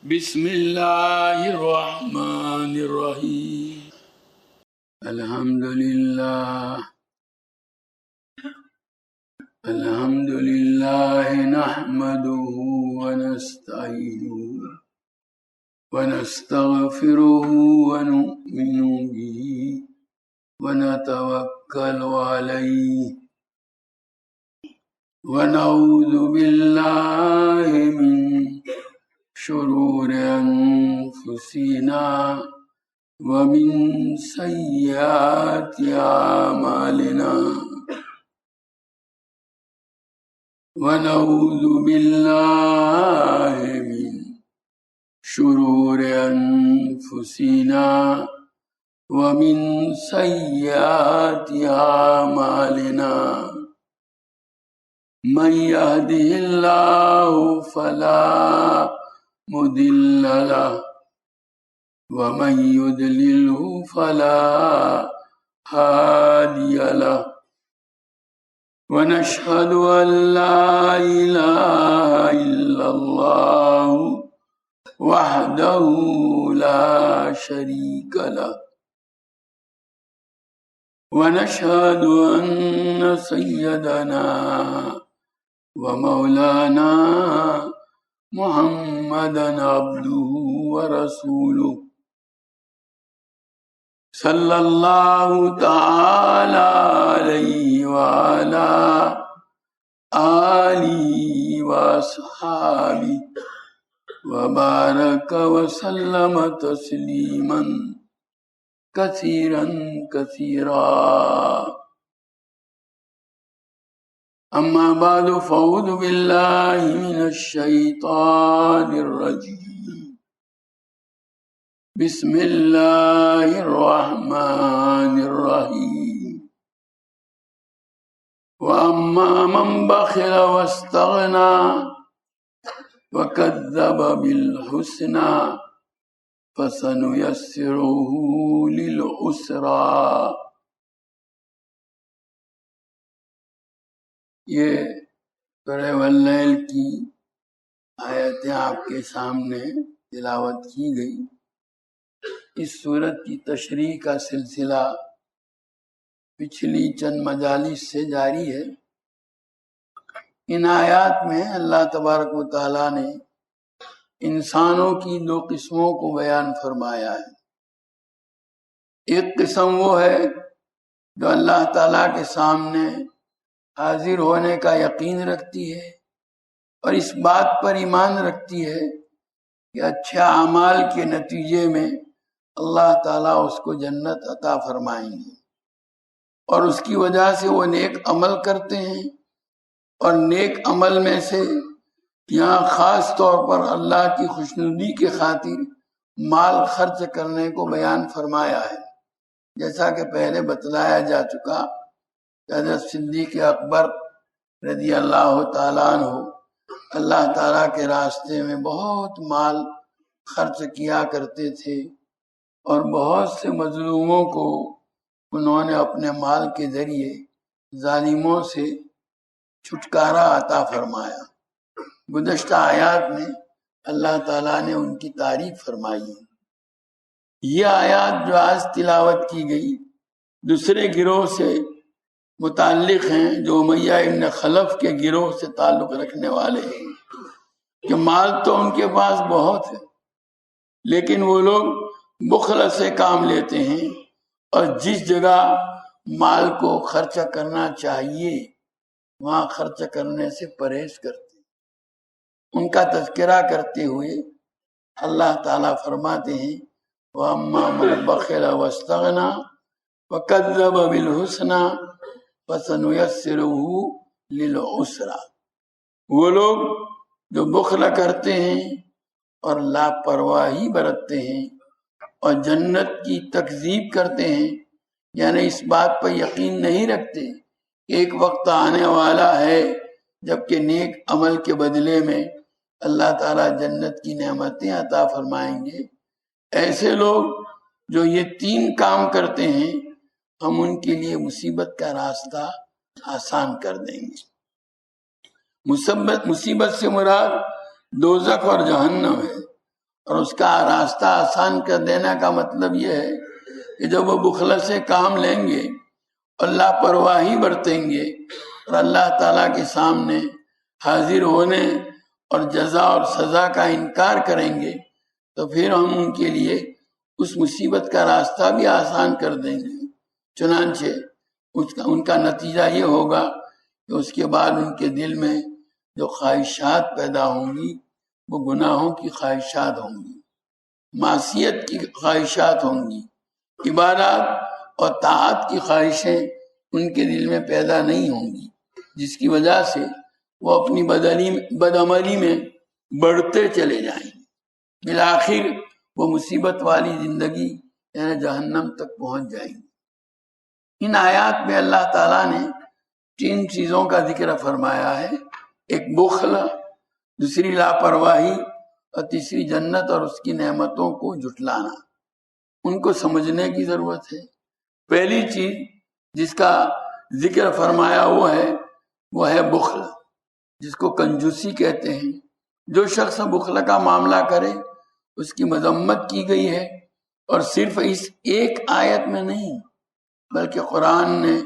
بسم اللہ الرحمن الرحیم الحمد للہ نحمده ونستعینه ونستغفره ونؤمن به ونتوکل علیہ ونعوذ باللہ من شرور انفسنا ومن سیئات اعمالنا ونعوذ باللہ من شرور انفسنا ومن سیئات اعمالنا من يهده الله فلا مضل له ومن يضلله فلا هادي له ونشهد أن لا إله إلا الله وحده لا شريك له ونشهد أن سيدنا ومولانا محمدا عبده ورسوله صلى الله تعالى عليه وعلى آله وأصحابه وبارك وسلم تسليما كثيرا كثيرا أما بعد فأعوذ بالله من الشيطان الرجيم بسم الله الرحمن الرحيم وأما من بخل واستغنى وكذب بالحسنى فسنيسره للعسرى. یہ سورہ واللیل کی آیتیں آپ کے سامنے تلاوت کی گئی. اس سورت کی تشریح کا سلسلہ پچھلی چند مجالس سے جاری ہے. ان آیات میں اللہ تبارک و تعالیٰ نے انسانوں کی دو قسموں کو بیان فرمایا ہے. ایک قسم وہ ہے جو اللہ تعالیٰ کے سامنے حاضر ہونے کا یقین رکھتی ہے اور اس بات پر ایمان رکھتی ہے کہ اچھے اعمال کے نتیجے میں اللہ تعالیٰ اس کو جنت عطا فرمائیں گے، اور اس کی وجہ سے وہ نیک عمل کرتے ہیں. اور نیک عمل میں سے یہاں خاص طور پر اللہ کی خوشنودی کے خاطر مال خرچ کرنے کو بیان فرمایا ہے. جیسا کہ پہلے بتلایا جا چکا، حضرت صدیق اکبر رضی اللہ تعالیٰ عنہ اللہ تعالیٰ کے راستے میں بہت مال خرچ کیا کرتے تھے، اور بہت سے مظلوموں کو انہوں نے اپنے مال کے ذریعے ظالموں سے چھٹکارا عطا فرمایا. گزشتہ آیات میں اللہ تعالیٰ نے ان کی تعریف فرمائی ہے. یہ آیات جو آج تلاوت کی گئی دوسرے گروہ سے متعلق ہیں جو امیہ ابن خلف کے گروہ سے تعلق رکھنے والے ہیں، کہ مال تو ان کے پاس بہت ہے لیکن وہ لوگ بخل سے کام لیتے ہیں اور جس جگہ مال کو خرچ کرنا چاہیے وہاں خرچ کرنے سے پرہیز کرتے ہیں. ان کا تذکرہ کرتے ہوئے اللہ تعالیٰ فرماتے ہیں وَأَمَّا مَنْ بَخِلَ وَاسْتَغْنَى وَكَذَّبَ بِالْحُسْنَى فَسَنُيَسِّرُهُ لِلْعُسْرَى. وہ لوگ جو بخل کرتے ہیں اور لاپرواہی برتتے ہیں اور جنت کی تکذیب کرتے ہیں، یعنی اس بات پر یقین نہیں رکھتے ایک وقت آنے والا ہے جبکہ نیک عمل کے بدلے میں اللہ تعالیٰ جنت کی نعمتیں عطا فرمائیں گے، ایسے لوگ جو یہ تین کام کرتے ہیں ہم ان کے لیے مصیبت کا راستہ آسان کر دیں گے. مصیبت سے مراد دوزخ اور جہنم ہے، اور اس کا راستہ آسان کر دینا کا مطلب یہ ہے کہ جب وہ بخل سے کام لیں گے، اللہ پرواہی برتیں گے اور اللہ تعالیٰ کے سامنے حاضر ہونے اور جزا اور سزا کا انکار کریں گے تو پھر ہم ان کے لیے اس مصیبت کا راستہ بھی آسان کر دیں گے۔ چنانچہ ان کا نتیجہ یہ ہوگا کہ اس کے بعد ان کے دل میں جو خواہشات پیدا ہوں گی وہ گناہوں کی خواہشات ہوں گی، معصیت کی خواہشات ہوں گی، عبادات اور طاعت کی خواہشیں ان کے دل میں پیدا نہیں ہوں گی، جس کی وجہ سے وہ اپنی بدعملی میں بڑھتے چلے جائیں گے۔ بالآخر وہ مصیبت والی زندگی یعنی جہنم تک پہنچ جائیں گے۔ ان آیات میں اللہ تعالیٰ نے 3 چیزوں کا ذکر فرمایا ہے، ایک بخل، دوسری لاپرواہی اور تیسری جنت اور اس کی نعمتوں کو جھٹلانا۔ ان کو سمجھنے کی ضرورت ہے۔ پہلی چیز جس کا ذکر فرمایا وہ ہے بخل، جس کو کنجوسی کہتے ہیں۔ جو شخص بخل کا معاملہ کرے اس کی مذمت کی گئی ہے، اور صرف اس ایک آیت میں نہیں بلکہ قرآن نے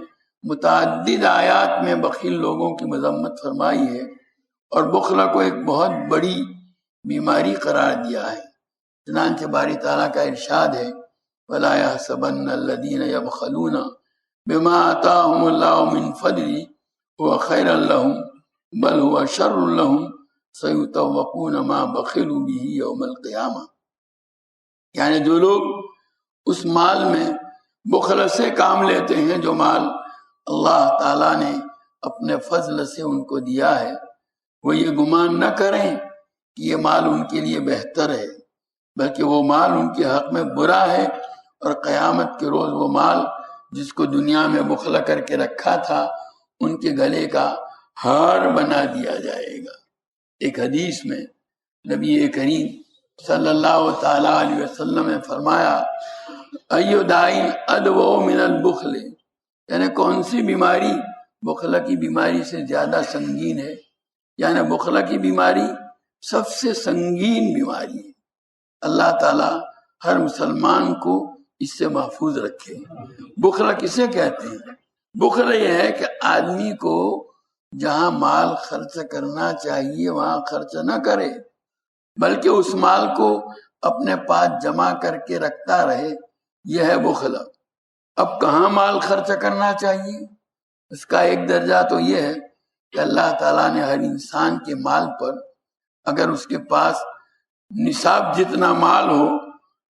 متعدد آیات میں بخیل لوگوں کی مذمت فرمائی ہے اور بخل کو ایک بہت بڑی بیماری قرار دیا ہے۔ چنانچہ باری تعالیٰ کا ارشاد ہے وَلَا يَحْسَبَنَّ الَّذِينَ يَبْخَلُونَ بِمَا آتَاهُمُ اللَّهُ مِنْ فَضْلِهِ هُوَ خَيْرًا لَهُمْ بَلْ هُوَ شَرٌّ لَهُمْ سَيُطَوَّقُونَ مَا بَخِلُوا بِهِ يَوْمَ الْقِيَامَةِ، یعنی جو لوگ اس مال میں بخل سے کام لیتے ہیں، جو مال اللہ تعالیٰ نے اپنے فضل سے ان کو دیا ہے، وہ یہ گمان نہ کریں کہ یہ مال ان کے لیے بہتر ہے، بلکہ وہ مال ان کے حق میں برا ہے، اور قیامت کے روز وہ مال جس کو دنیا میں بخل کر کے رکھا تھا ان کے گلے کا ہار بنا دیا جائے گا۔ ایک حدیث میں نبی کریم صلی اللہ تعالیٰ علیہ وسلم نے فرمایا ایو دائن ادو من البخل، یعنی کون سی بیماری بخل کی بیماری سے زیادہ سنگین ہے، یعنی بخل کی بیماری سب سے سنگین بیماری ہے۔ اللہ تعالیٰ ہر مسلمان کو اس سے محفوظ رکھے۔ بخل کسے کہتے ہیں؟ بخل یہ ہے کہ آدمی کو جہاں مال خرچ کرنا چاہیے وہاں خرچ نہ کرے، بلکہ اس مال کو اپنے پاس جمع کر کے رکھتا رہے، یہ ہے بخل۔ اب کہاں مال خرچ کرنا چاہیے؟ اس کا ایک درجہ تو یہ ہے کہ اللہ تعالیٰ نے ہر انسان کے مال پر اگر اس کے پاس نصاب جتنا مال ہو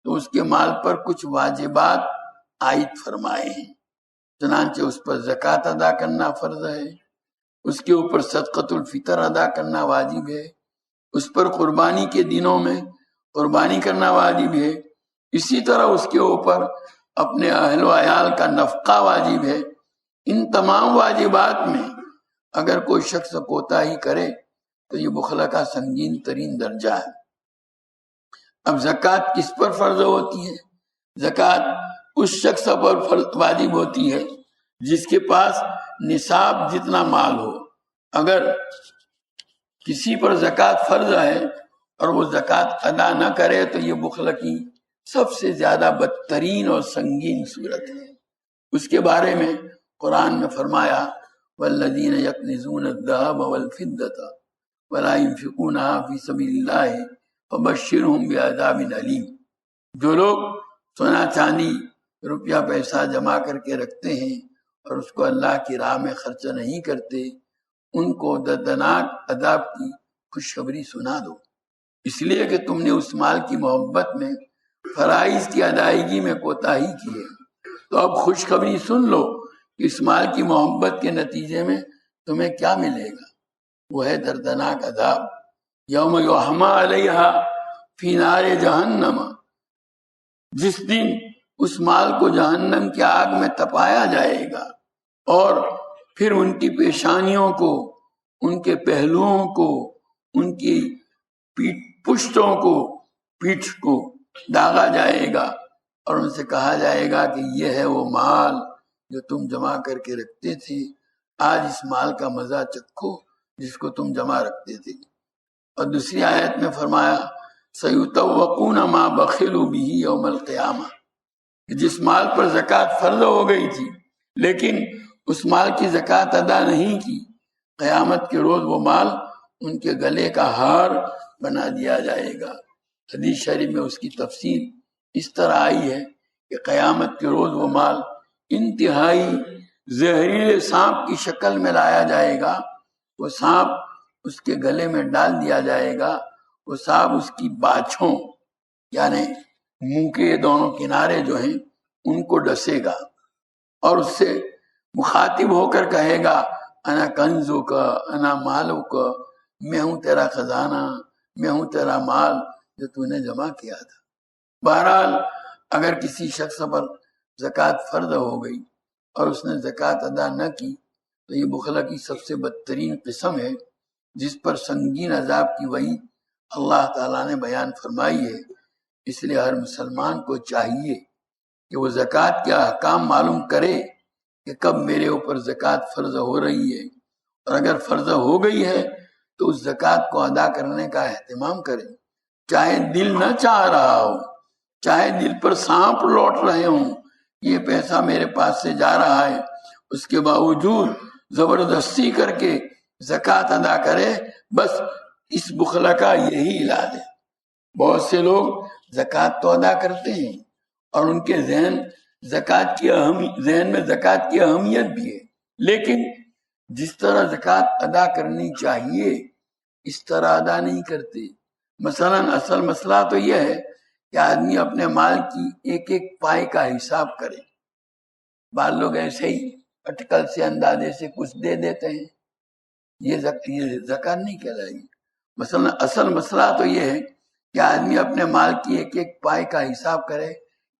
تو اس کے مال پر کچھ واجبات عائد فرمائے ہیں۔ چنانچہ اس پر زکوٰۃ ادا کرنا فرض ہے، اس کے اوپر صدقۃ الفطر ادا کرنا واجب ہے، اس پر قربانی کے دنوں میں قربانی کرنا واجب ہے، اسی طرح اس کے اوپر اپنے اہل و عیال کا نفقہ واجب ہے۔ ان تمام واجبات میں اگر کوئی شخص کوتاہی کرے تو یہ بخل کا سنگین ترین درجہ ہے۔ اب زکوٰۃ کس پر فرض ہوتی ہے؟ زکوٰۃ اس شخص پر واجب ہوتی ہے جس کے پاس نصاب جتنا مال ہو۔ اگر کسی پر زکوٰۃ فرض ہے اور وہ زکوٰۃ ادا نہ کرے تو یہ بخل کی سب سے زیادہ بدترین اور سنگین صورت ہے۔ اس کے بارے میں قرآن میں فرمایا والذین یکنزون الذهب والفضة ولا ينفقونها في سبیل اللہ فبشرهم بعذاب علیم، جو لوگ سونا چاندی روپیہ پیسہ جمع کر کے رکھتے ہیں اور اس کو اللہ کی راہ میں خرچ نہیں کرتے، ان کو دردناک عذاب کی خوشخبری سنا دو، اس لیے کہ تم نے اس مال کی محبت میں فرائض کی ادائیگی میں کوتاہی کی ہے۔ تو اب خوشخبری سن لو کہ اس مال کی محبت کے نتیجے میں تمہیں کیا ملے گا، وہ ہے دردناک عذاب۔ یوم یحمى علیہا فی نار جہنم، جس دن اس مال کو جہنم کی آگ میں تپایا جائے گا اور پھر ان کی پیشانیوں کو، ان کے پہلوؤں کو، ان کی پشتوں کو، پیٹھ کو داغا جائے گا اور ان سے کہا جائے گا کہ یہ ہے وہ مال جو تم جمع کر کے رکھتے تھے، آج اس مال کا مزہ چکھو جس کو تم جمع رکھتے تھے۔ اور دوسری آیت میں فرمایا سیطوقون ما بخلوا بہ یوم القیامہ، جس مال پر زکوٰۃ فرض ہو گئی تھی لیکن اس مال کی زکوٰۃ ادا نہیں کی، قیامت کے روز وہ مال ان کے گلے کا ہار بنا دیا جائے گا۔ حدیث شریف میں اس کی تفصیل اس طرح آئی ہے کہ قیامت کے روز وہ مال انتہائی زہریلے سانپ کی شکل میں لایا جائے گا، وہ سانپ اس کے گلے میں ڈال دیا جائے گا، وہ سانپ اس کی باچھوں یعنی منہ کے دونوں کنارے جو ہیں ان کو ڈسے گا اور اس سے مخاطب ہو کر کہے گا انا کنزو کا انا مالو کا، میں ہوں تیرا خزانہ، میں ہوں تیرا مال جو تو نے جمع کیا تھا۔ بہرحال اگر کسی شخص پر زکوٰۃ فرض ہو گئی اور اس نے زکوٰۃ ادا نہ کی تو یہ بخلا کی سب سے بدترین قسم ہے جس پر سنگین عذاب کی وعید اللہ تعالیٰ نے بیان فرمائی ہے۔ اس لیے ہر مسلمان کو چاہیے کہ وہ زکوٰۃ کے احکام معلوم کرے کہ کب میرے اوپر زکوٰۃ فرض ہو رہی ہے، اور اگر فرض ہو گئی ہے تو اس زکوٰۃ کو ادا کرنے کا اہتمام کرے، چاہے دل نہ چاہ رہا ہو، چاہے دل پر سانپ لوٹ رہے ہوں، یہ پیسہ میرے پاس سے جا رہا ہے، اس کے باوجود زبردستی کر کے زکوٰۃ ادا کرے۔ بس اس بخلا کا یہی علاج ہے۔ بہت سے لوگ زکوٰۃ تو ادا کرتے ہیں اور ان کے ذہن میں زکوٰۃ کی اہمیت بھی ہے، لیکن جس طرح زکوٰۃ ادا کرنی چاہیے اس طرح ادا نہیں کرتے۔ مثلا اصل مسئلہ تو یہ ہے کہ آدمی اپنے مال کی ایک ایک پائے کا حساب کرے۔ بعض لوگ ایسے ہی اٹکل سے اندازے سے کچھ دے دیتے ہیں، یہ زکوٰۃ نہیں کہلائے گی۔ مثلا اصل مسئلہ تو یہ ہے کہ آدمی اپنے مال کی ایک ایک پائے کا حساب کرے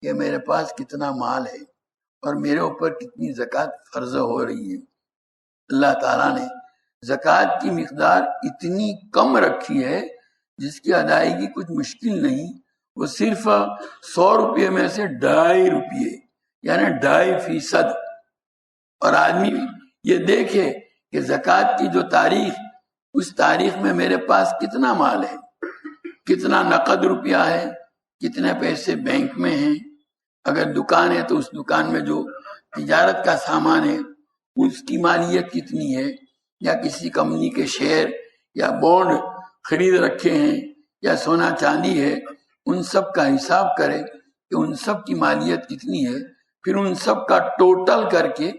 کہ میرے پاس کتنا مال ہے اور میرے اوپر کتنی زکوٰۃ فرض ہو رہی ہے۔ اللہ تعالیٰ نے زکوٰۃ کی مقدار اتنی کم رکھی ہے جس کی ادائیگی کچھ مشکل نہیں، وہ صرف 100 روپے میں سے 2.5 روپے یعنی 2.5%۔ اور آدمی یہ دیکھے کہ زکوٰۃ کی جو تاریخ، اس تاریخ میں میرے پاس کتنا مال ہے، کتنا نقد روپیہ ہے، کتنے پیسے بینک میں ہیں، اگر دکان ہے تو اس دکان میں جو تجارت کا سامان ہے اس کی مالیت کتنی ہے، یا کسی کمپنی کے شیئر یا بانڈ خرید رکھے ہیں یا سونا چاندی ہے، ان سب کا حساب کرے کہ ان سب کی مالیت کتنی ہے، پھر ان سب کا ٹوٹل کر کے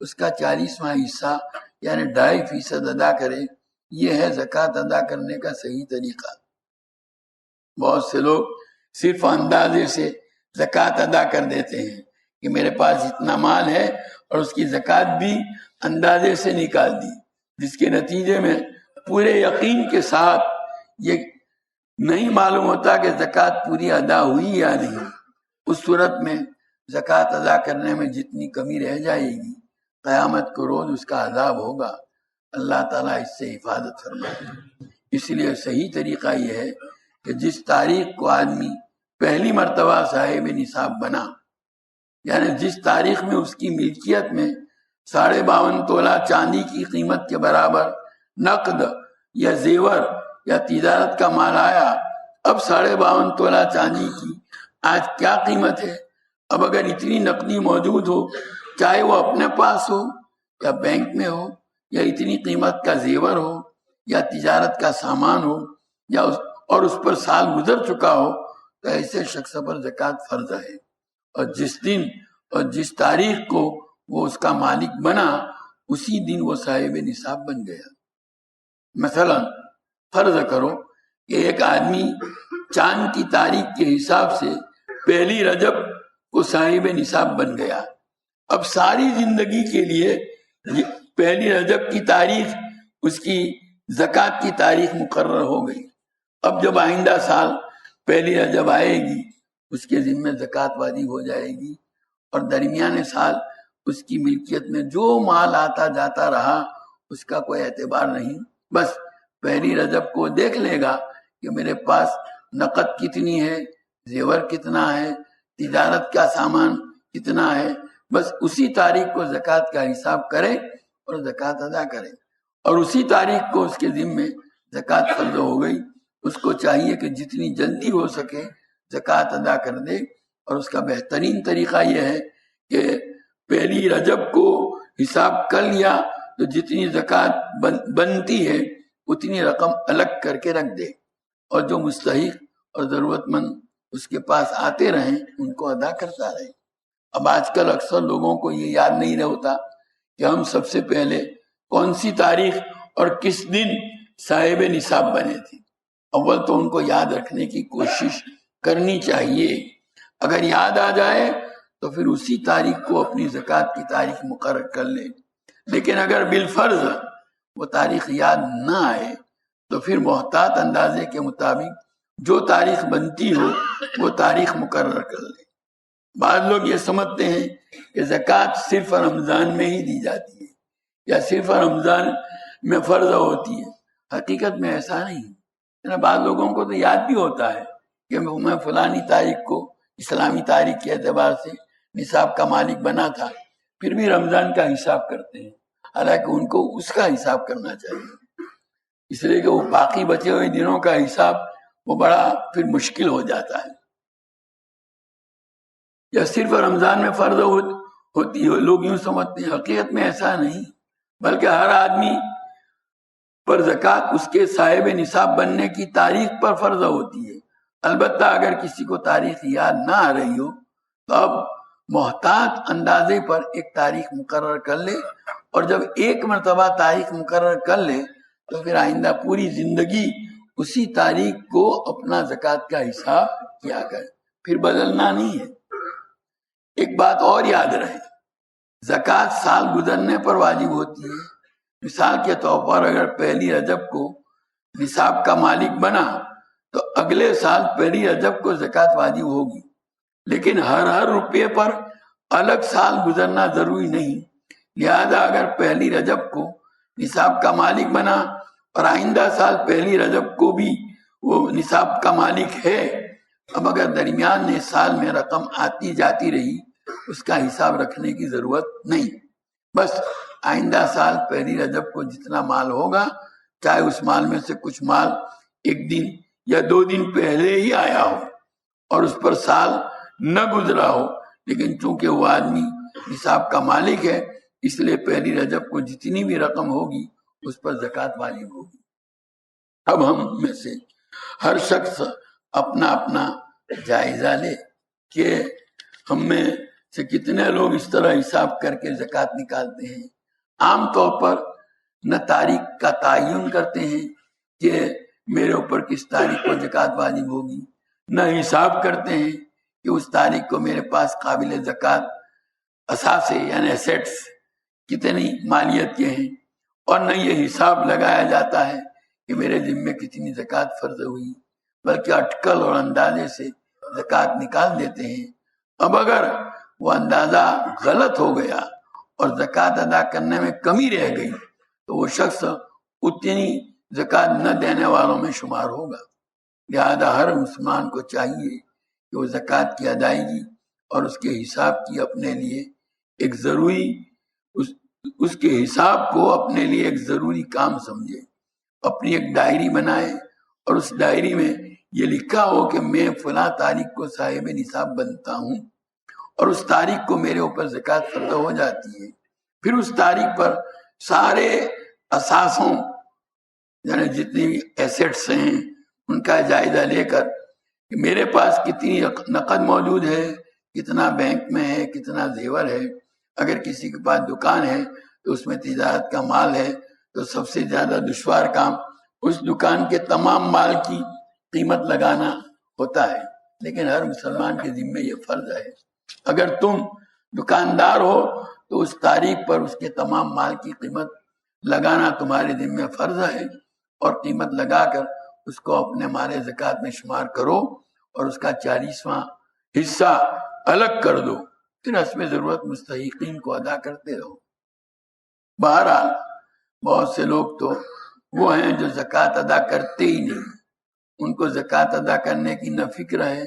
اس کا 40واں حصہ یعنی 2.5% ادا کرے۔ یہ ہے زکوٰۃ ادا کرنے کا صحیح طریقہ۔ بہت سے لوگ صرف اندازے سے زکوٰۃ ادا کر دیتے ہیں کہ میرے پاس اتنا مال ہے اور اس کی زکوٰۃ بھی اندازے سے نکال دی، جس کے نتیجے میں پورے یقین کے ساتھ یہ نہیں معلوم ہوتا کہ زکوٰۃ پوری ادا ہوئی یا نہیں۔ اس صورت میں زکوٰۃ ادا کرنے میں جتنی کمی رہ جائے گی قیامت کو روز اس کا عذاب ہوگا۔ اللہ تعالیٰ اس سے حفاظت فرمائے۔ اس لیے صحیح طریقہ یہ ہے کہ جس تاریخ کو آدمی پہلی مرتبہ صاحب نصاب بنا، یعنی جس تاریخ میں اس کی ملکیت میں 52.5 تولہ چاندی کی قیمت کے برابر نقد یا زیور یا تجارت کا مال آیا، اب 52.5 تولہ چاندی کی آج کیا قیمت ہے؟ اب اگر اتنی نقدی موجود ہو، چاہے وہ اپنے پاس ہو یا بینک میں ہو، یا اتنی قیمت کا زیور ہو یا تجارت کا سامان ہو، یا اور اس پر سال گزر چکا ہو، تو ایسے شخص پر زکوٰۃ فرض ہے۔ اور جس دن اور جس تاریخ کو وہ اس کا مالک بنا، اسی دن وہ صاحب نصاب بن گیا۔ مثلا فرض کرو کہ ایک آدمی چاند کی تاریخ کے حساب سے 1 رجب کو صاحب نصاب بن گیا۔ اب ساری زندگی کے لیے 1 رجب کی تاریخ اس کی زکوٰۃ کی تاریخ مقرر ہو گئی۔ اب جب آئندہ سال 1 رجب آئے گی اس کے ذمہ زکوٰۃ واجب ہو جائے گی، اور درمیانے سال اس کی ملکیت میں جو مال آتا جاتا رہا اس کا کوئی اعتبار نہیں۔ بس 1 رجب کو دیکھ لے گا کہ میرے پاس نقد کتنی ہے، زیور کتنا ہے، تجارت کا سامان کتنا ہے، بس اسی تاریخ کو زکوٰۃ کا حساب کرے اور زکوٰۃ ادا کرے، اور اسی تاریخ کو اس کے ذمے زکوٰۃ فرض ہو گئی۔ اس کو چاہیے کہ جتنی جلدی ہو سکے زکوٰۃ ادا کر دے، اور اس کا بہترین طریقہ یہ ہے کہ پہلی رجب کو حساب کر لیا تو جتنی زکوٰۃ بنتی ہے اتنی رقم الگ کر کے رکھ دے، اور جو مستحق اور ضرورت مند اس کے پاس آتے رہیں ان کو ادا کرتا رہے۔ اب آج کل اکثر لوگوں کو یہ یاد نہیں ہوتا کہ ہم سب سے پہلے کون سی تاریخ اور کس دن صاحب نصاب بنے تھے۔ اول تو ان کو یاد رکھنے کی کوشش کرنی چاہیے، اگر یاد آ جائے تو پھر اسی تاریخ کو اپنی زکوٰۃ کی تاریخ مقرر کر لے، لیکن اگر بالفرض وہ تاریخ یاد نہ آئے تو پھر محتاط اندازے کے مطابق جو تاریخ بنتی ہو وہ تاریخ مقرر کر لے۔ بعض لوگ یہ سمجھتے ہیں کہ زکوٰۃ صرف رمضان میں ہی دی جاتی ہے یا صرف رمضان میں فرض ہوتی ہے، حقیقت میں ایسا نہیں ہے۔ بعض لوگوں کو تو یاد بھی ہوتا ہے کہ میں فلانی تاریخ کو اسلامی تاریخ کے اعتبار سے نصاب کا مالک بنا تھا، پھر بھی رمضان کا حساب کرتے ہیں، حالانکہ ان کو اس کا حساب کرنا چاہیے، اس لیے کہ وہ باقی بچے ہوئے دنوں کا حساب وہ بڑا پھر مشکل ہو جاتا ہے۔ یا صرف رمضان میں فرض ہوتی ہے، لوگ یوں سمجھتے ہیں، حقیقت میں ایسا نہیں، بلکہ ہر آدمی پر زکوٰۃ اس کے صاحب نصاب بننے کی تاریخ پر فرض ہوتی ہے۔ البتہ اگر کسی کو تاریخ یاد نہ آ رہی ہو تو اب محتاط اندازے پر ایک تاریخ مقرر کر لے، اور جب ایک مرتبہ تاریخ مقرر کر لے تو پھر آئندہ پوری زندگی اسی تاریخ کو اپنا زکوٰۃ کا حساب کیا کرے، پھر بدلنا نہیں ہے۔ ایک بات اور یاد رہے، زکوٰۃ سال گزرنے پر واجب ہوتی ہے۔ مثال کے طور پر اگر پہلی رجب کو نصاب کا مالک بنا تو اگلے سال پہلی رجب کو زکوٰۃ واجب ہوگی، لیکن ہر روپے پر الگ سال گزرنا ضروری نہیں۔ لہذا اگر پہلی رجب کو نصاب کا مالک بنا اور آئندہ سال پہلی رجب کو بھی وہ نصاب کا مالک ہے، اب اگر درمیان میں سال میں رقم آتی جاتی رہی اس کا حساب رکھنے کی ضرورت نہیں، بس آئندہ سال پہلی رجب کو جتنا مال ہوگا، چاہے اس مال میں سے کچھ مال ایک دن یا 2 دن پہلے ہی آیا ہو اور اس پر سال نہ گزرا ہو، لیکن چونکہ وہ آدمی نصاب کا مالک ہے اس لیے پہلی رجب کو جتنی بھی رقم ہوگی اس پر زکوٰۃ واجب ہوگی۔ اب ہم میں سے ہر شخص اپنا اپنا جائزہ لے کہ ہم میں سے کتنے لوگ اس طرح حساب کر کے زکوٰۃ نکالتے ہیں۔ عام طور پر نہ تاریخ کا تعین کرتے ہیں کہ میرے اوپر کس تاریخ کو زکوٰۃ واجب ہوگی، نہ حساب کرتے ہیں کہ اس تاریخ کو میرے پاس قابل زکوٰۃ اثاثے یعنی ایسیٹس کتنی مالیت کے ہیں، اور نہ یہ حساب لگایا جاتا ہے کہ میرے ذمے کتنی زکوٰۃ فرض ہوئی، بلکہ اٹکل اور اندازے سے زکوٰۃ نکال دیتے ہیں۔ اب اگر وہ اندازہ غلط ہو گیا اور زکوٰۃ ادا کرنے میں کمی رہ گئی تو وہ شخص اتنی زکوٰۃ نہ دینے والوں میں شمار ہوگا۔ لہذا ہر مسلمان کو چاہیے کہ وہ زکوٰۃ کی ادائیگی اور اس کے حساب کی اپنے لیے ایک ضروری اس کے حساب کو اپنے لیے ایک ضروری کام سمجھے، اپنی ایک ڈائری بنائے اور اس ڈائری میں یہ لکھا ہو کہ میں فلاں تاریخ کو صاحب نصاب بنتا ہوں اور اس تاریخ کو میرے اوپر زکوٰۃ فرض ہو جاتی ہے۔ پھر اس تاریخ پر سارے اثاثوں یعنی جتنی بھی ایسیٹس ہیں ان کا جائزہ لے کر کہ میرے پاس کتنی نقد موجود ہے، کتنا بینک میں ہے، کتنا زیور ہے، اگر کسی کے پاس دکان ہے تو اس میں تجارت کا مال ہے تو سب سے زیادہ دشوار کام اس دکان کے تمام مال کی قیمت لگانا ہوتا ہے، لیکن ہر مسلمان کے ذمے یہ فرض ہے۔ اگر تم دکاندار ہو تو اس تاریخ پر اس کے تمام مال کی قیمت لگانا تمہارے ذمے فرض ہے، اور قیمت لگا کر اس کو اپنے مال زکوٰۃ میں شمار کرو اور اس کا 40واں حصہ الگ کر دو، پھر حسب ضرورت مستحقین کو ادا کرتے رہو۔ بہرحال بہت سے لوگ تو وہ ہیں جو زکوٰۃ ادا کرتے ہی نہیں، ان کو زکوٰۃ ادا کرنے کی نہ فکر ہے،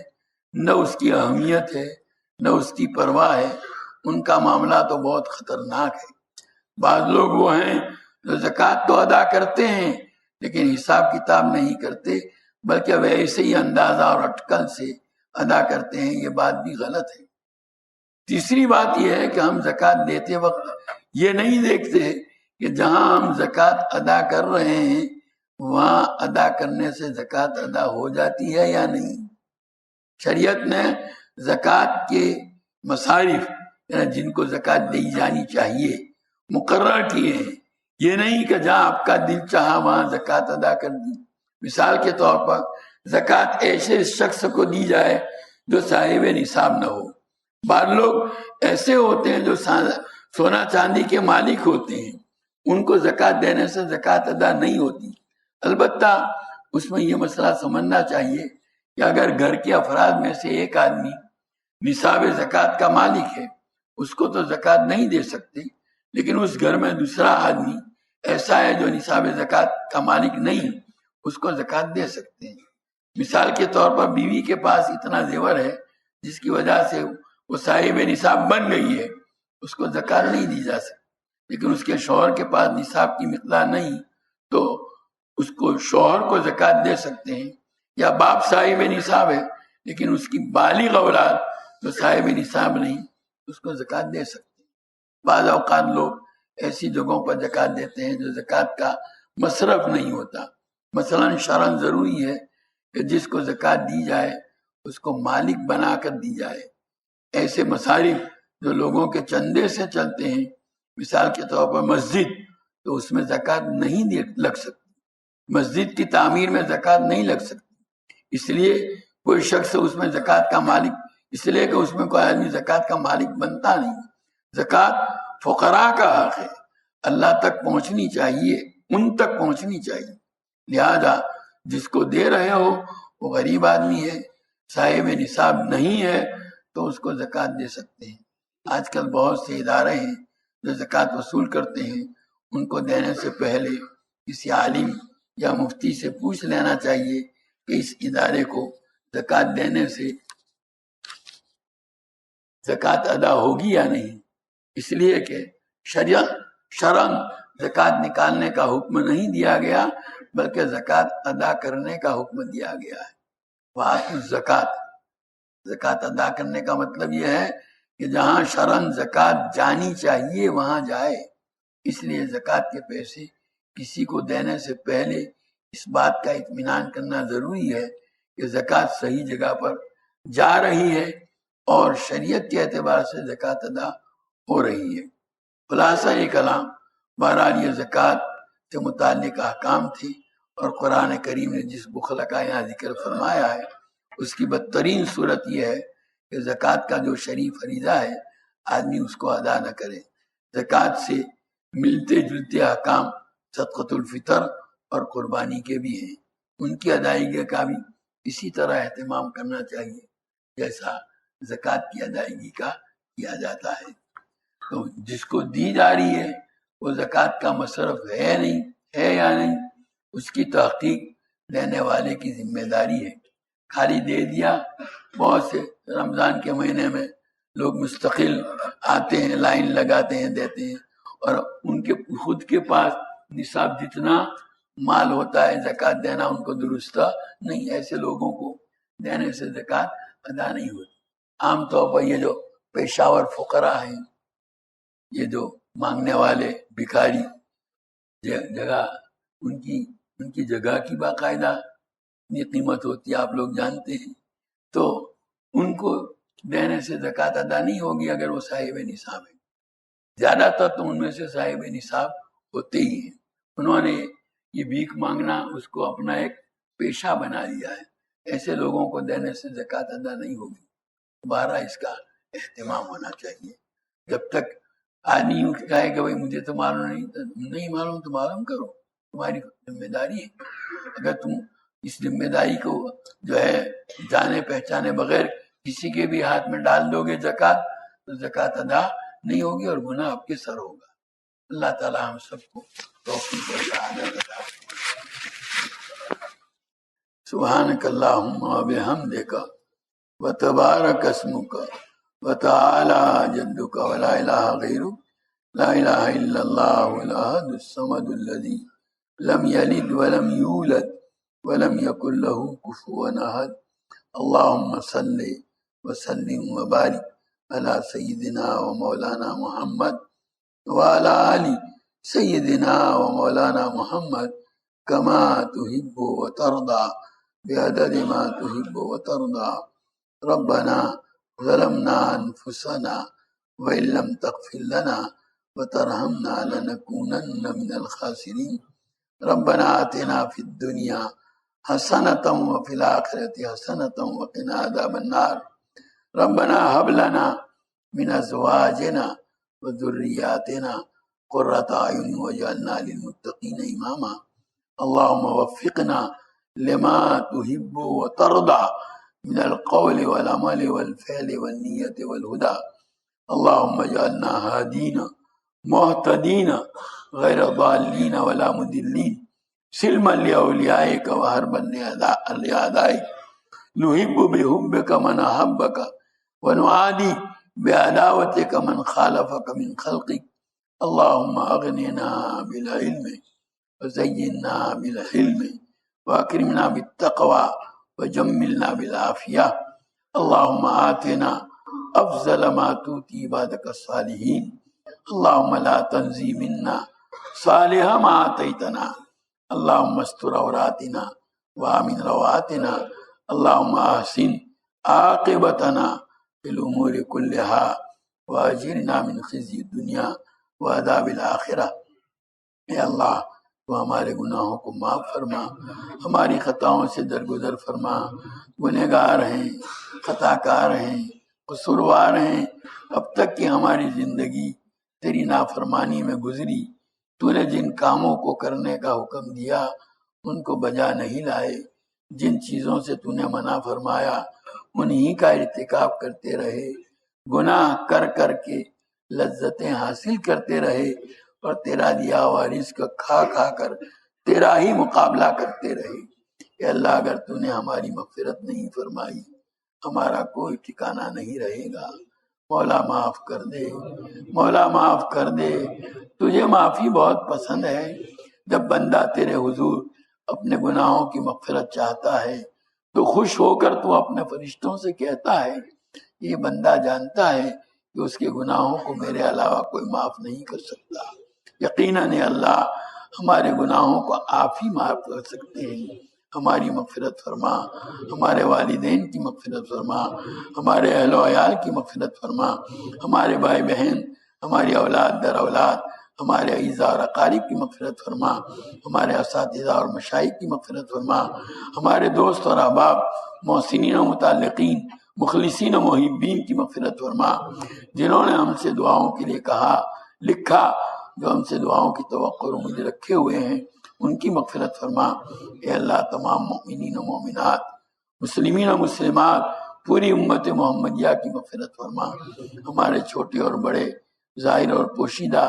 نہ اس کی اہمیت ہے، نہ اس کی پرواہ ہے، ان کا معاملہ تو بہت خطرناک ہے۔ بعض لوگ وہ ہیں جو زکوٰۃ تو ادا کرتے ہیں لیکن حساب کتاب نہیں کرتے، بلکہ ویسے ہی اندازہ اور اٹکل سے ادا کرتے ہیں، یہ بات بھی غلط ہے۔ تیسری بات یہ ہے کہ ہم زکوٰۃ دیتے وقت یہ نہیں دیکھتے کہ جہاں ہم زکوٰۃ ادا کر رہے ہیں وہاں ادا کرنے سے زکوٰۃ ادا ہو جاتی ہے یا نہیں۔ شریعت نے زکوٰۃ کے مصارف جن کو زکوٰۃ دی جانی چاہیے مقرر کیے ہیں، یہ نہیں کہ جہاں آپ کا دل چاہا وہاں زکوٰۃ ادا کر دی۔ مثال کے طور پر زکوٰۃ ایسے شخص کو دی جائے جو صاحب نصاب نہ ہو۔ بعض لوگ ایسے ہوتے ہیں جو سونا چاندی کے مالک ہوتے ہیں، ان کو زکوٰۃ دینے سے زکوٰۃ ادا نہیں ہوتی۔ البتہ اس میں یہ مسئلہ سمجھنا چاہیے کہ اگر گھر کے افراد میں سے ایک آدمی نصاب زکوٰۃ کا مالک ہے، اس کو تو زکوٰۃ نہیں دے سکتے، لیکن اس گھر میں دوسرا آدمی ایسا ہے جو نصاب زکوٰۃ کا مالک نہیں، اس کو زکوٰۃ دے سکتے ہیں۔ مثال کے طور پر بیوی کے پاس اتنا زیور ہے جس کی وجہ سے وہ صاحب نصاب بن گئی ہے، اس کو زکوٰۃ نہیں دی جا سکتی، لیکن اس کے شوہر کے پاس نصاب کی مقدار نہیں تو اس کو شوہر کو زکوٰۃ دے سکتے ہیں۔ یا باپ صاحب نصاب ہے لیکن اس کی بالغ اولاد جو صاحب نصاب نہیں، اس کو زکوٰۃ دے سکتے ہیں۔ بعض اوقات لوگ ایسی جگہوں پر زکوٰۃ دیتے ہیں جو زکوٰۃ کا مصرف نہیں ہوتا۔ مثلا شرعاً ضروری ہے کہ جس کو زکوٰۃ دی جائے اس کو مالک بنا کر دی جائے۔ ایسے مصارف جو لوگوں کے چندے سے چلتے ہیں، مثال کے طور پر مسجد، تو اس میں زکوٰۃ نہیں لگ سکتی، مسجد کی تعمیر میں زکوٰۃ نہیں لگ سکتی، اس لیے کوئی شخص اس میں زکوٰۃ کا مالک، اس لیے کہ اس میں کوئی آدمی زکوٰۃ کا مالک بنتا نہیں۔ زکوٰۃ فقراء کا حق ہے، اللہ تک پہنچنی چاہیے، ان تک پہنچنی چاہیے، لہذا جس کو دے رہے ہو وہ غریب آدمی ہے، صاحب نصاب نہیں ہے تو اس کو زکوٰۃ دے سکتے ہیں۔ آج کل بہت سے ادارے ہیں جو زکوٰۃ وصول کرتے ہیں، ان کو دینے سے پہلے کسی عالم یا مفتی سے پوچھ لینا چاہیے کہ اس ادارے کو زکوٰۃ دینے سے زکوٰۃ ادا ہوگی یا نہیں، اس لیے کہ شرعاً زکوٰۃ نکالنے کا حکم نہیں دیا گیا بلکہ زکوٰۃ ادا کرنے کا حکم دیا گیا ہے۔ وآتوا الزکوٰۃ، زکوٰۃ ادا کرنے کا مطلب یہ ہے کہ جہاں شرعاً زکوٰۃ جانی چاہیے وہاں جائے۔ اس لیے زکوٰۃ کے پیسے کسی کو دینے سے پہلے اس بات کا اطمینان کرنا ضروری ہے کہ زکوٰۃ صحیح جگہ پر جا رہی ہے اور شریعت کے اعتبار سے زکوٰۃ ادا ہو رہی ہے۔ خلاصہ یہ کلام، بہرحال یہ زکوٰۃ سے متعلق احکام تھی، اور قرآن کریم نے جس بخل کا یہاں ذکر فرمایا ہے اس کی بدترین صورت یہ ہے کہ زکوٰۃ کا جو شرعی فریضہ ہے آدمی اس کو ادا نہ کرے۔ زکوٰۃ سے ملتے جلتے احکام صدقۃ الفطر اور قربانی کے بھی ہیں، ان کی ادائیگی کا بھی اسی طرح اہتمام کرنا چاہیے جیسا زکوٰۃ کی ادائیگی کا کیا جاتا ہے۔ تو جس کو دی جا رہی ہے وہ زکوٰۃ کا مصرف ہے نہیں ہے یا نہیں، اس کی تحقیق دینے والے کی ذمہ داری ہے۔ خالی دے دیا، بہت سے رمضان کے مہینے میں لوگ مستقل آتے ہیں، لائن لگاتے ہیں، دیتے ہیں، اور ان کے خود کے پاس نصاب جتنا مال ہوتا ہے زکوٰۃ دینا ان کو درست نہیں۔ ایسے لوگوں کو دینے سے زکوٰۃ ادا نہیں ہوتی۔ عام طور پر یہ جو پیشاور فقراء ہیں، یہ جو مانگنے والے بھکاری جگہ، ان کی جگہ کی باقاعدہ یہ قیمت ہوتی ہے، آپ لوگ جانتے ہیں، تو ان کو دینے سے زکوٰۃ ادا نہیں ہوگی اگر وہ صاحب نصاب ہے۔ زیادہ تر تو ان میں سے صاحب نصاب ہوتے ہی ہیں، انہوں نے یہ بھیک مانگنا اس کو اپنا ایک پیشہ بنا لیا ہے، ایسے لوگوں کو دینے سے زکوٰۃ ادا نہیں ہوگی۔ دوبارہ اس کا اہتمام ہونا چاہیے۔ جب تک آدمی یوں کہے کہ بھائی مجھے تو معلوم نہیں معلوم تو معلوم کرو، تمہاری ذمہ داری ہے۔ اگر تم اس ذمہ داری کو جو ہے جانے پہچانے بغیر کسی کے بھی ہاتھ میں ڈال دو گے زکوٰۃ، تو زکوٰۃ ادا نہیں ہوگی اور گناہ آپ کے سر ہوگا۔ اللہ تعالی ہم سب کو توفیق و سعادت عطا فرمائے۔ سبحانک اللہم و بحمدک و تبارک اسمک و تعالی جدک و لا الہ غیرک، لا الہ الا اللہ الاحد الصمد الذی لم یلد ولم یولد ولم يكن له كفوا أحد. اللهم صل وسلم وبارك على سيدنا ومولانا محمد وعلى آل سيدنا ومولانا محمد كما تحب وترضى بعدد ما تحب وترضى. ربنا ظلمنا أنفسنا وإن لم تغفر لنا وترحمنا لنكونن من الخاسرين. ربنا آتنا في الدنيا حسنة وفي الآخرة حسنة وقنا عذاب النار. ربنا هب لنا من أزواجنا وذرياتنا قرة أعين واجعلنا للمتقين إماما. اللهم وفقنا لما تحب وترضى من القول والعمل والفعل والنية والهدى. اللهم اجعلنا هادين مهتدين غير ضالين ولا مضلين سلما لأوليائك وهربا لأعدائك. نحب بحبك من أحبك ونعادي بعداوتك من خالفك من خلقك. اللهم أغننا بالعلم وزينا بالحلم وأكرمنا بالتقوى وجملنا بالعافية. اللهم آتنا أفضل ما تؤتي عبادك الصالحين. اللهم لا تنزي منا صالح ما آتيتنا. اللهم استر عوراتنا وآمن رواتنا. اللهم أحسن عاقبتنا في الأمور كلها وأجرنا من خزي الدنيا وعذاب الآخرة. اے اللہ تو ہمارے گناہوں کو معاف فرما، ہماری خطاؤں سے درگزر فرما. گنہگار ہیں، خطا کار ہیں، قصوروار ہیں. اب تک کی ہماری زندگی تیری نافرمانی میں گزری. تو نے جن کاموں کو کرنے کا حکم دیا ان کو بجا نہیں لائے. جن چیزوں سے تو نے منع فرمایا انہی کا ارتکاب کرتے رہے. گناہ کر کر کے لذتیں حاصل کرتے رہے اور تیرا دیا ہوا رزق کھا کھا کر تیرا ہی مقابلہ کرتے رہے. کہ اللہ اگر تو نے ہماری مغفرت نہیں فرمائی ہمارا کوئی ٹھکانہ نہیں رہے گا. مولا معاف کر دے، مولا معاف کر دے. تجھے معافی بہت پسند ہے. جب بندہ تیرے حضور اپنے گناہوں کی مغفرت چاہتا ہے تو خوش ہو کر تو اپنے فرشتوں سے کہتا ہے یہ بندہ جانتا ہے کہ اس کے گناہوں کو میرے علاوہ کوئی معاف نہیں کر سکتا. یقیناً اللہ ہمارے گناہوں کو آپ ہی معاف کر سکتے ہیں. ہماری مغفرت فرما، ہمارے والدین کی مغفرت فرما، ہمارے اہل و عیال کی مغفرت فرما، ہمارے بھائی بہن، ہماری اولاد در اولاد، ہمارے اعزاء اور اقارب کی مغفرت فرما، ہمارے اساتذہ اور مشائخ کی مغفرت فرما، ہمارے دوست اور احباب، محسنین و متعلقین، مخلصین و محبین کی مغفرت فرما. جنہوں نے ہم سے دعاؤں کے لیے کہا لکھا، جو ہم سے دعاؤں کی توقع اور امید رکھے ہوئے ہیں ان کی مغفرت فرما. اے اللہ تمام مومنین و مومنات، مسلمین و مسلمات، پوری امت محمدیہ کی مغفرت فرما. ہمارے چھوٹے اور بڑے، ظاہر اور پوشیدہ،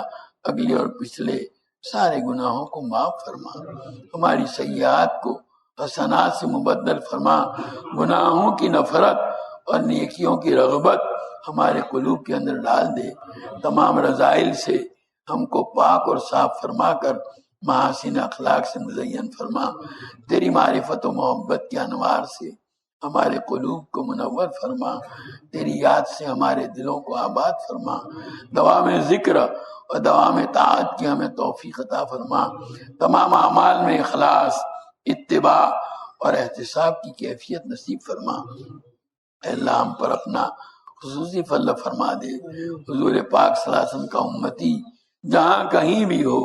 اگلے اور پچھلے سارے گناہوں کو معاف فرما. ہماری سیئات کو حسنات سے مبدل فرما. گناہوں کی نفرت اور نیکیوں کی رغبت ہمارے قلوب کے اندر ڈال دے. تمام رذائل سے ہم کو پاک اور صاف فرما کر محاسن اخلاق سے مزین فرما. تیری معرفت و محبت کے انوار سے ہمارے قلوب کو منور فرما. تیری یاد سے ہمارے دلوں کو آباد فرما. دوام ذکر اور دوام طاعت کی ہمیں توفیق عطا فرما. تمام اعمال میں اخلاص، اتباع اور احتساب کی کیفیت نصیب فرما. اے اللہ ہم پر اپنا خصوصی فضل فرما دے. حضور پاک صلی اللہ علیہ وسلم کا امتی جہاں کہیں بھی ہو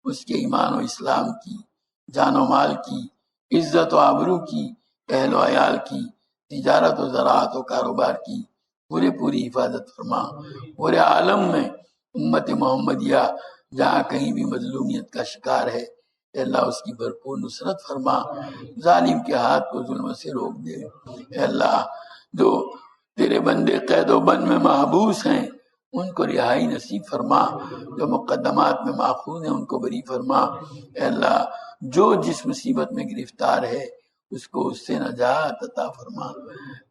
اس کے ایمان و اسلام کی، جان و مال کی، عزت و آبرو کی، اہل و عیال کی، تجارت و زراعت و کاروبار کی پوری حفاظت فرما. پورے عالم میں امت محمدیہ جہاں کہیں بھی مظلومیت کا شکار ہے اے اللہ اس کی بھرپور نصرت فرما. ظالم کے ہاتھ کو ظلم سے روک دے. اے اللہ جو تیرے بندے قید و بند میں محبوس ہیں ان کو رہائی نصیب فرما. جو مقدمات میں ماخوذ ہیں ان کو بری فرما. اے اللہ جو جس مصیبت میں گرفتار ہے اس کو اس سے نجات عطا فرما.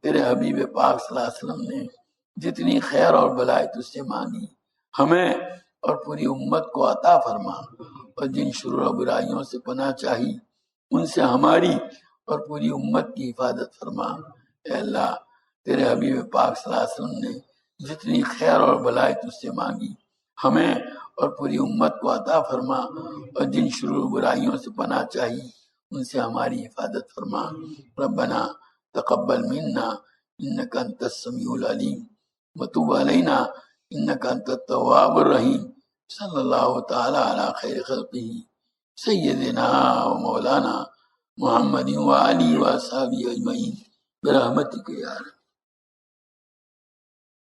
تیرے حبیب پاک صلی اللہ علیہ وسلم نے جتنی خیر اور بلائی تجھ سے مانگی ہمیں اور پوری امت کو عطا فرما. اور جن شرور و برائیوں سے پناہ چاہی ان سے ہماری اور پوری امت کی حفاظت فرما۔ اے اللہ، تیرے حبیب پاک صلی اللہ علیہ وسلم نے جتنی خیر اور بھلائی تجھ سے مانگی ہمیں اور پوری امت کو عطا فرما، اور جن شرور برائیوں سے پناہ چاہی ان سے ہماری حفاظت فرما۔ ربنا تقبل منا انک انت السمیع العلیم وتب علینا انک انت التواب الرحیم۔ صلی اللہ تعالی علی خیر خلقہ سیدنا و مولانا محمد و آلہ و اصحابہ اجمعین برحمتک یا رب۔